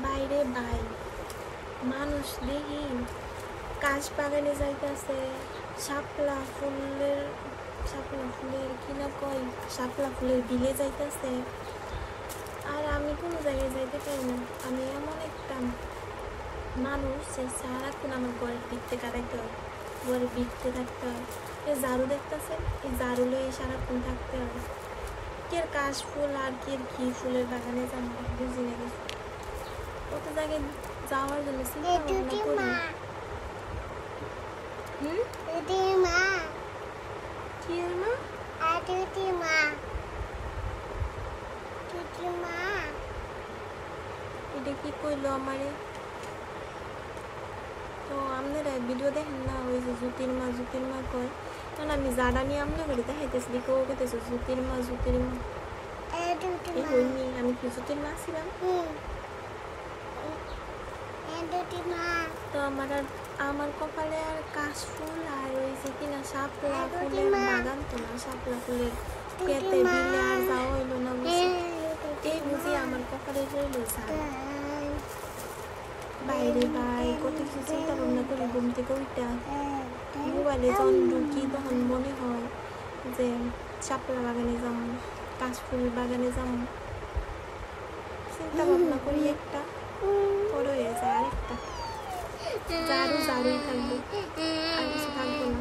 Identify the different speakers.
Speaker 1: বাইরে বাই মানুষ দেখি কাশ বাগানে যাইতেছে, শাপলা ফুলের কিনা কয় শাপলা ফুলের বিলে যাইতেছে, আর আমি কোনো জায়গায় যাইতে পারি না। আমি এমন একটা মানুষ যে সারাক্ষণ আমার ঘরের ভিতরে কাটাইতে হয়, ঘরের ভিতরে থাকতে হয়। এই ঝাড়ু দেখতেছে, এই ঝাড়ু লয়ে সারাক্ষণ থাকতে হয়। কের কাশ ফুল আর কের ঘি ফুলের বাগানে যাবো বুঝি না কিছু। কত জায়গায় যাওয়ার জন্য চিন্তা ভাবনা করি। কি এর মা? এটা কি কইলো আমারে? তো আপনারা ভিডিও দেখেন না, ওই যে জুতির মা কয়, কারণ আমি জাডা নিয়ে আমলে করে দেখাইতেছি, দেখে ও কইতেছে জুতির মা। হইনি আমি কি জুতির মা ছিলাম? তো আমার কপালে আর কাশ ফুল আর ওই যে কিনা শাপলা ফুলের বাগান, তো না শাপলা ফুলের খেতে দিলে আর যাওয়া হইলো না বুঝি। এই বুঝি আমার কপালে রইল বাইরে বাই কত কিছু চিন্তা ভাবনা করি। ঘুম থেকে উঠা মোবাইলে যখন ঢুকি তখন মনে হয় যে শাপলা বাগানে যাবো, কাশ ফুল বাগানে যাবো। চিন্তা ভাবনা করি একটা, পরে হয়ে যায় আরেকটা। ঝাড়ুই থাকবে, আর কিছু থাকবো না।